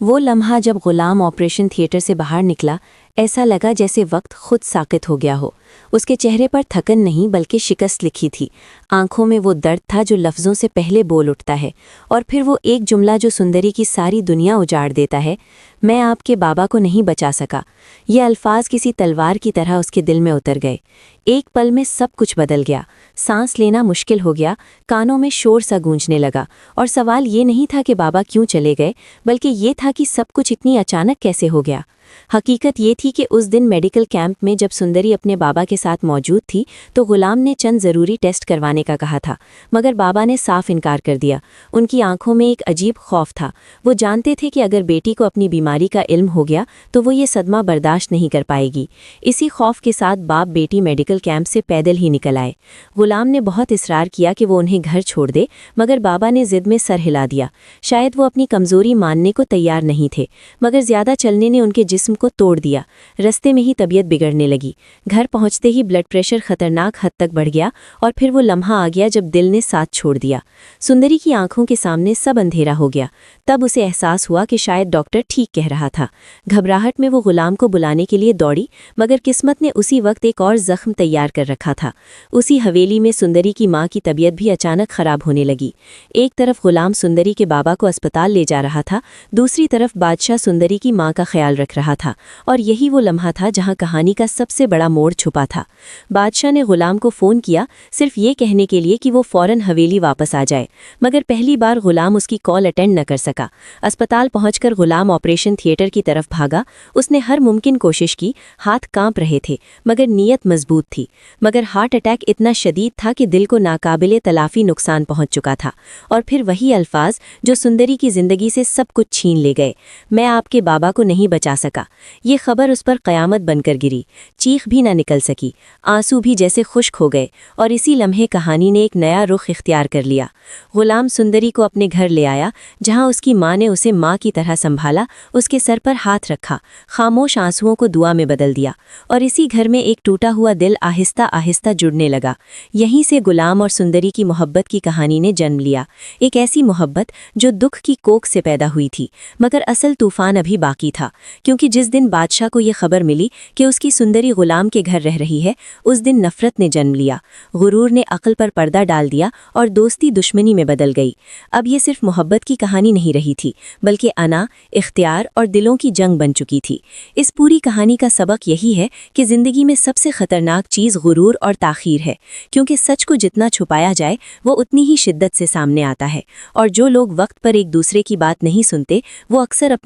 वो लम्हा जब गुलाम ऑपरेशन थिएटर से बाहर निकला, ऐसा लगा जैसे वक्त खुद साकित हो गया हो। उसके चेहरे पर थकन नहीं बल्कि शिकस्त लिखी थी। आंखों में वो दर्द था जो लफ्ज़ों से पहले बोल उठता है, और फिर वो एक जुमला जो सुंदरी की सारी दुनिया उजाड़ देता है, मैं आपके बाबा को नहीं बचा सका। ये अल्फाज किसी तलवार की तरह उसके दिल में उतर गए। एक पल में सब कुछ बदल गया। सांस लेना मुश्किल हो गया, कानों में शोर सा गूंजने लगा, और सवाल ये नहीं था कि बाबा क्यों चले गए, बल्कि ये था कि सब कुछ इतनी अचानक कैसे हो गया। हकीकत ये थी कि उस दिन मेडिकल कैंप में जब सुंदरी अपने बाबा के साथ मौजूद थी तो गुलाम ने चंद ज़रूरी टेस्ट करवाने का कहा था, मगर बाबा ने साफ इनकार कर दिया। उनकी आंखों में एक अजीब खौफ था। वो जानते थे कि अगर बेटी को अपनी बीमारी का इल्म हो गया तो वो ये सदमा बर्दाश्त नहीं कर पाएगी। इसी खौफ के साथ बाप बेटी मेडिकल कैंप से पैदल ही निकल आए। गुलाम ने बहुत इसरार किया कि वो उन्हें घर छोड़ दे, मगर बाबा ने जिद में सर हिला दिया। शायद वो अपनी कमज़ोरी मानने को तैयार नहीं थे, मगर ज़्यादा चलने ने उनके जिस्म को तोड़ दिया। रस्ते में ही तबीयत बिगड़ने लगी। घर पहुंचते ही ब्लड प्रेशर खतरनाक हद तक बढ़ गया, और फिर वो लम्हा आ गया जब दिल ने साथ छोड़ दिया। सुंदरी की आंखों के सामने सब अंधेरा हो गया। तब उसे एहसास हुआ कि शायद डॉक्टर ठीक कह रहा था। घबराहट में वो गुलाम को बुलाने के लिए दौड़ी, मगर किस्मत ने उसी वक्त एक और जख्म तैयार कर रखा था। उसी हवेली में सुंदरी की माँ की तबीयत भी अचानक खराब होने लगी। एक तरफ गुलाम सुंदरी के बाबा को अस्पताल ले जा रहा था, दूसरी तरफ बादशाह सुंदरी की माँ का ख्याल रख रहा था। और यही वो लम्हा था जहां कहानी का सबसे बड़ा मोड़ छुपा था। बादशाह ने गुलाम को फ़ोन किया, सिर्फ ये कहने के लिए कि वो फ़ौरन हवेली वापस आ जाए, मगर पहली बार गुलाम उसकी कॉल अटेंड न कर सका। अस्पताल पहुंचकर गुलाम ऑपरेशन थिएटर की तरफ भागा। उसने हर मुमकिन कोशिश की, हाथ कांप रहे थे, मगर नीयत मजबूत थी। मगर हार्ट अटैक इतना शदीद था कि दिल को नाकाबिले तलाफी नुकसान पहुंच चुका था। और फिर वही अल्फाज जो सुंदरी की जिंदगी से सब कुछ छीन ले गए, मैं आपके बाबा को नहीं बचा सका। ये खबर उस पर क़यामत बनकर गिरी। चीख भी ना निकल सकी, आंसू भी जैसे खुश्क हो गए, और इसी लम्हे कहानी ने एक नया रुख इख्तियार कर लिया। गुलाम सुंदरी को अपने घर ले आया, जहां उसकी माँ ने उसे माँ की तरह संभाला, उसके सर पर हाथ रखा, खामोश आंसुओं को दुआ में बदल दिया, और इसी घर में एक टूटा हुआ दिल आहिस्ता आहिस्ता जुड़ने लगा। यहीं से गुलाम और सुंदरी की मोहब्बत की कहानी ने जन्म लिया। एक ऐसी मोहब्बत जो दुख की कोख से पैदा हुई थी, मगर असल तूफान अभी बाकी था, क्योंकि जिस दिन बादशाह को यह खबर मिली कि उसकी सुंदरी गुलाम के घर रह रही है, उस दिन नफरत ने जन्म लिया। गुरूर ने अक्ल पर पर्दा डाल दिया, और दोस्ती दुश्मनी में बदल गई। अब ये सिर्फ मोहब्बत की कहानी नहीं रही थी, बल्कि अना, इख्तियार और दिलों की जंग बन चुकी थी। इस पूरी कहानी का सबक यही है कि ज़िंदगी में सबसे ख़तरनाक चीज़ गुरूर और ताख़ीर है, क्योंकि सच को जितना छुपाया जाए वो उतनी ही शिद्दत से सामने आता है। और जो लोग वक्त पर एक दूसरे की बात नहीं सुनते, वो अक्सर अपनी